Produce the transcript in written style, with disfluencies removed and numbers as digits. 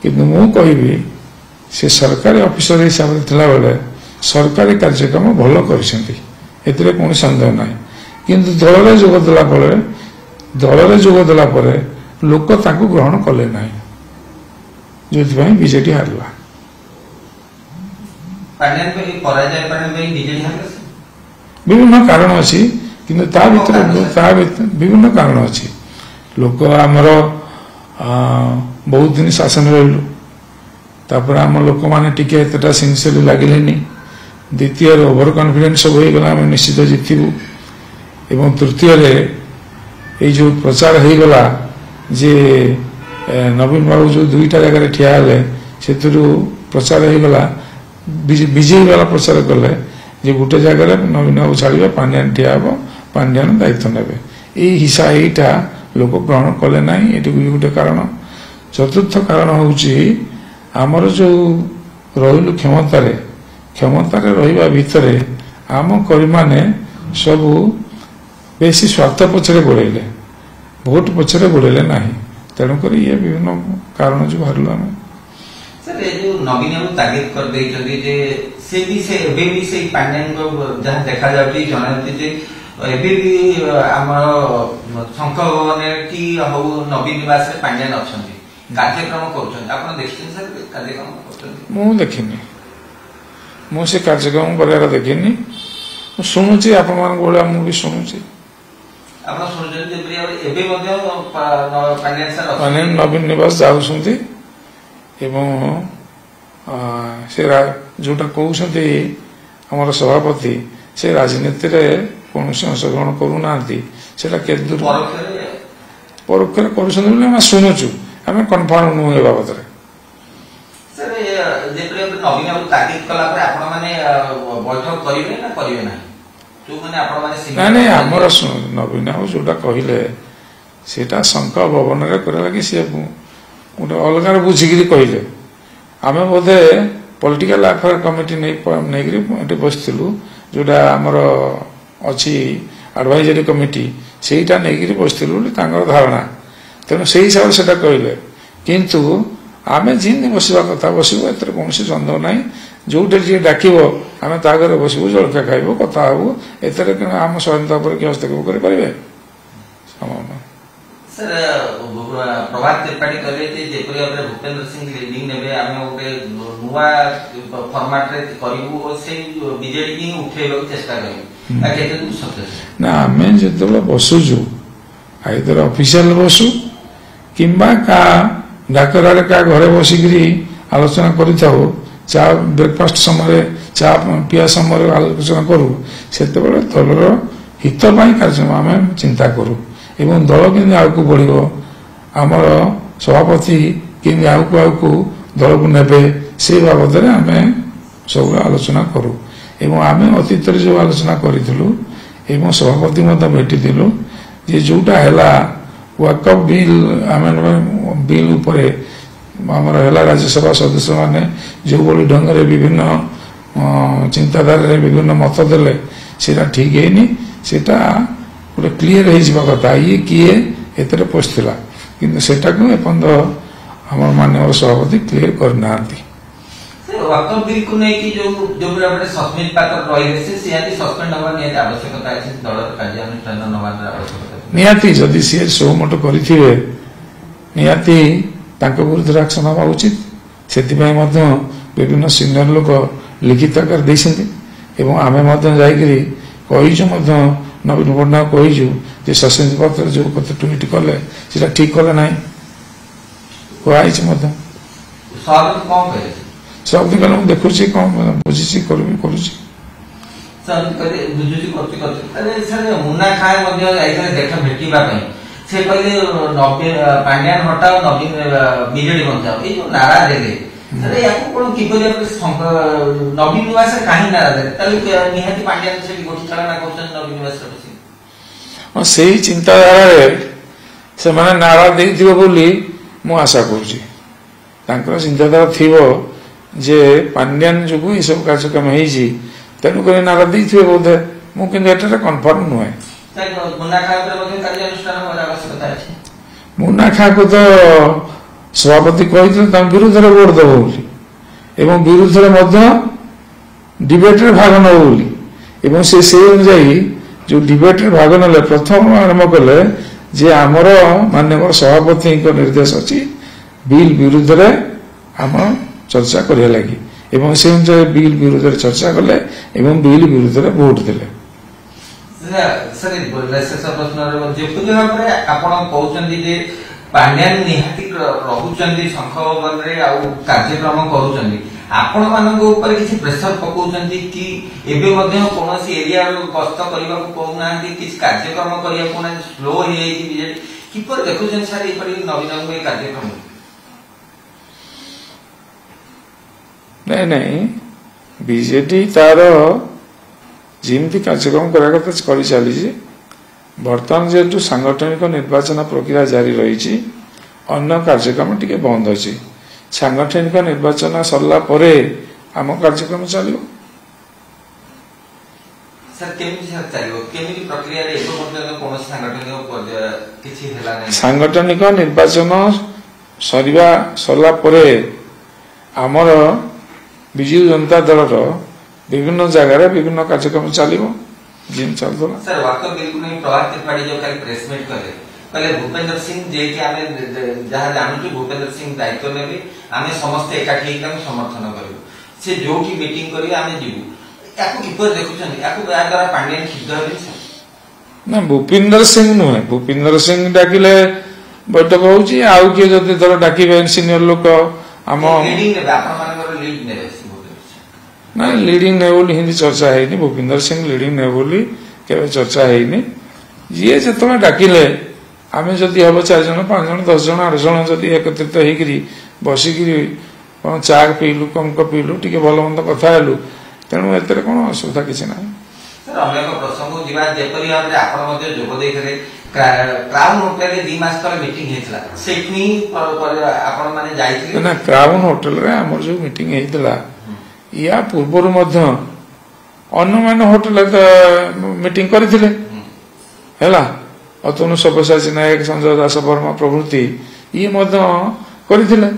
किंतु मु कहबी से सरकारी ऑफिसर हिसाब से थिला बेले सरकारी कार्यक्रम भल करछंती एतरे कोन संदेह नाही किंतु दल रे जोग देला परे लोक ताकू ग्रहण कले नाही जो बीजेडी हारला विभिन्न कारण अच्छी किंतु ता भीतर विभिन्न कारण अच्छी लोक आमर बहुत दिन शासन रही तापर आम लोक मैंने टिके एतटा सिंसियरली लगिले द्वितीय ओवर कॉन्फिडेंस सब हो गला निश्चित जितबू एवं तृतीय ये जो प्रचार हो गला जे नवीन बाबू जो दुईटा जगह ठिया से प्रचार हो गला विजयी वाला प्रचार कले जे गोटे जगह नवीन बाबू छाड़े पांड्यान ठिया हम पांड्यान दायित्व ने यही हिस्सा यहीटा लोक ग्रहण कले ना ये गोटे कारण चतुर्थ कारण होमर जो रही क्षमतार रहा भितर आम करी माने सब बेसी स्वार्थ पछरे गोड़े भोट पछरे गोड़े ना तेणुक ये विभिन्न कारण जो हारू आम सर ये जो नवीन बाबू तागिद कर देइछथि जे से भी से पांड्यान को जहां देखा जाउछि जणाउछि जे एबे भी हमर शंख भवन की हो नवीन निवास रे पांड्यान अछंती कार्यक्रम करछन आपण देखिन सर कार्यक्रम करछन मु देखिनी मु से कार्यक्रम करार देखिनी शुणुची आपण मान गोळा मु भी शुणुची आपण शुणुचन जे एबे मध्ये पांड्यान सर पांड्यान नवीन निवास जाउछंती एवं से जोटा कहते आम सभापति से राजनीति रे कौन अंशग्रहण करूना के दूर परोक्ष कर शुणुचु आम कन्फर्म नुह बाबद ना आमर नवीन बाबू जोटा कहले सेटा शंख भवन लगे सी गोटे अलग बुझिकी कहले आम बोधे पॉलिटिकल अफेयर कमिटी नहीं बसलु जोटा आमर अच्छी एडवाइजरी कमिटी सेटा नहीं बसलु धारणा तेणु से हिसाब से कहले किंतु आम जिन बसवा कथा बसबू ए कौन सन्देह ना जोटे जी डाक आम घर बसबू जलखिया खाइबू कथा हबू एतर आम स्वाधीनता पर कि हस्तक्षेप करेंगे सर प्रभात त्रिपाठी कहले जेपरि भाव भूपेन्द्र सिंह लीडिंग नेबे आमे गोटे नुआ फॉर्मेट रे करिवु और से बीजेडी की उठेबा चेष्टा करिवु आ केते दु सत्य ना आमे जेतबे बसुजु आइदर ऑफिशियल बसु किंबा का डाकरा रे का घरे बसिगिरी आलोचना करिथाउ चा ब्रेकफास्ट समय चा पिया समय आलोचना करू सेतेबेले दलर हित पई कार्यक्रम आमे चिंता करू एवं दल केमि आगू बढ़ो आमर सभापति केमि आगू दल को नेबे से बाबद आम सब आलोचना करूँ एवं आम अतीत जो आलोचना करूँ सभापति भेटी जे जोटा है वाकअप बिल आम बिल उपरे आमर है राज्यसभा सदस्य माने जो बड़ी ढंग से विभिन्न चिंताधारा विभिन्न मत देले सेटा ठीक है सेटा गोटे क्लीयर हो कथा ये किए एतर पशला कि सेटा को एपंद आम मानव सभापति क्लीयर करना वाकअप बिल को नहीं कि जो सस्पेंड पात्र रही से सस्पेंड होगा नियत आवश्यकता है दल कार्यानुष्ठान नवार आवश्यकता नियति जदि सी सो मट करिथिबे नियति तांको विरुद्ध एक्शन हवा उचित सेति विभिन्न सीनियर लोक लिखित आकार देइछन्ति एवं आमे मध्य जाइकरी कहिछु मध्य नवीन पट्टनायक कहीचु सस्पेंड पत्र जो कत ट्विट कले सेटा ठीक कले ना कहुई सब दिन कल देखु कौन बुझी करुँ मुन्ना खाए देख भेटा से कहले पांड्यान हटाओ नवीन बीजेडी बचाओ ये जो नारा देले नवीन निवास कहीं नारा देले निहाती पांड्यान से गोष्ठाना कर नवीन निवास से चिंताधारा से माने नारा देथिबो बोली मु आशा करूची तांकर चिंताधारा थिबो जे पांड्यान जुगु ई सब कार्यक्रम हेजी तेनु करे नारा देथिबे बोधे मु किन एटा कन्फर्म नुहे मुन्ना खा पर कार्यानुष्ठान होबार आवश्यकता अछि मुन्ना खा को तो ସଭାପତି କହିଥିଲେ ତାଙ୍କ ବିରୁଦ୍ଧରେ ଭୋଟ ଦେବ ବୋଲି ଏବଂ ବିରୁଦ୍ଧରେ ମଧ୍ୟ ଡିବେଟରେ ଭାଗ ନେବ ବୋଲି ଏବଂ ସେ ସେଇ ଅନୁଯାୟୀ ଯୋଉ ଡିବେଟରେ ଭାଗ ନେଲେ ପ୍ରଥମ ଆରମ୍ଭ କଲେ ଯେ ଆମର ମାନ୍ୟବର ସଭାପତିଙ୍କ ନିର୍ଦ୍ଦେଶ ଅଛି ବିଲ୍ ବିରୁଦ୍ଧରେ ଆମ ଚର୍ଚ୍ଚା କରିବା ଲାଗି ଏବଂ ସେ ଅନୁସାରେ ବିଲ୍ ବିରୁଦ୍ଧରେ ଚର୍ଚ୍ଚା କଲେ ଏବଂ ବିଲ୍ ବିରୁଦ୍ଧରେ ଭୋଟ ଦେଲେ। ଶେଷ ପ୍ରଶ୍ନରେ ଯେପରି ଭାବରେ ଆପଣ କହୁଛନ୍ତି ଯେ ପାଣ୍ଡିଆନ ନିହାତି ରହୁଛନ୍ତି ଶଙ୍ଖ ଭବନରେ ଆଉ କାର୍ଯ୍ୟକ୍ରମ କରୁଛନ୍ତି, ଆପଣ ମାନଙ୍କ ଉପରେ କିଛି ପ୍ରେସର ପକାଉଛନ୍ତି କି ଏବେ ମଧ୍ୟ କୌଣସି ଏରିଆ ଗସ୍ତ କରିବାକୁ କହୁନାହାନ୍ତି, କିଛି କାର୍ଯ୍ୟକ୍ରମ କରିବାକୁ କହୁନାହାନ୍ତି, ସ୍ଲୋ ହେଇଯାଇଛି ବିଜେଡି, କିପରି ଦେଖୁଛନ୍ତି ସାର୍ ଏପରି ନବୀନ ବାବୁଙ୍କ ଏ କାର୍ଯ୍ୟକ୍ରମ? ନାଇଁ ନାଇଁ ବିଜେଡି ତାର ଯେମିତି କାର୍ଯ୍ୟକ୍ରମ କରିବା କଥା କରି ଚାଲିଛି। ବର୍ତ୍ତମାନ ଯେହେତୁ ସାଂଗଠନିକ ନିର୍ବାଚନ ପ୍ରକ୍ରିୟା ଜାରି ରହିଛି ଅନ୍ୟ କାର୍ଯ୍ୟକ୍ରମ ଟିକେ ବନ୍ଦ ଅଛି। ସାଂଗଠନିକ ନିର୍ବାଚନ ସରିଲା ପରେ ଆମ କାର୍ଯ୍ୟକ୍ରମ ଚାଲିବ। ସାର୍ କେମିତି ସାର୍ ଚାଲିବ, କେମିତି ପ୍ରକ୍ରିୟାରେ ଏବେ ପର୍ଯ୍ୟନ୍ତ କୌଣସି ସାଂଗଠନିକ କିଛି ହେଲା ନାହିଁ? ସାଂଗଠନିକ ନିର୍ବାଚନ ସରିଲା ପରେ ଆମର ବିଜୁ ଜନତା ଦଳର ବିଭିନ୍ନ ଜାଗାରେ ବିଭିନ୍ନ କାର୍ଯ୍ୟକ୍ରମ ଚାଲିବ ଯେମିତି ଚାଲୁଥିଲା। ସାର୍ ୱାକର ବିଲକୁ ନେଇ ପ୍ରଭାତ ତ୍ରିପାଠୀ ଯୋଉ କାଲି ପ୍ରେସମିଟ୍ କଲେ କହିଲେ ଭୂପେନ୍ଦ୍ର ସିଂ ଯିଏକି ଆମେ ଯାହା ଜାଣୁଛୁ ଭୂପେନ୍ଦ୍ର ସିଂ ଦାୟିତ୍ୱ ନେବେ, ଆମେ ସମସ୍ତେ ଏକାଠି ହେଇକି ଆମେ ସମର୍ଥନ କରିବୁ, ସେ ଯୋଉଠି ମିଟିଂ କରିବେ ଆମେ ଯିବୁ, ୟାକୁ କିପରି ଦେଖୁଛନ୍ତି? ୟାକୁ ଏହା ଦ୍ୱାରା ପାଣ୍ଡିଆନ କ୍ଷୁବ୍ଧ ହେବେନି ସାର୍? ନା ଭୂପିନ୍ଦର ସିଂ ନୁହେଁ, ଭୂପିନ୍ଦର ସିଂ ଡାକିଲେ ବୈଠକ ହଉଛି, ଆଉ କିଏ ଯଦି ଧର ଡାକିବେ ସିନିୟର ଲୋକ ଆମ ଲିଡିଂ ନେବେ, ଆପଣ ମାନଙ୍କର ଲିଡ୍ ନେବେ? ନା লিডিং নেবে বলে হিন্দি চর্চা হয়নি, ভূপিন্দর সিং লিডিং নেবে বলে কেবে চর্চা হয়নি। যিয়ে যেতবে ডাকিলে আমি যদি হব 4 জন 5 জন 10 জন 8 জন যদি একত্রিত হইকি বসিকি চা পিইলু কমক পিইলু টিকে ভাল মন্দ কথা হেলু, তেণু এতে কোন অসুবিধা কিছু না। স্যার অন্য এক প্রসঙ্গ যা যেপরি ভাবে আপনার মধ্যে যোগ দিয়ে ক্রাউন হোটেলে 2 মাস তলে মিটিং হয়েছিল, সেটি আপনার মানে যাইଥିଲେ? না ক্রাউন হোটেলে আমার যে মিটিং হয়েছিল या पूर्वर अन्य होटेल मीटिंग करथिले हैला, अतनु सब्यसाची नायक संजय दास वर्मा प्रभृति ये करथिले।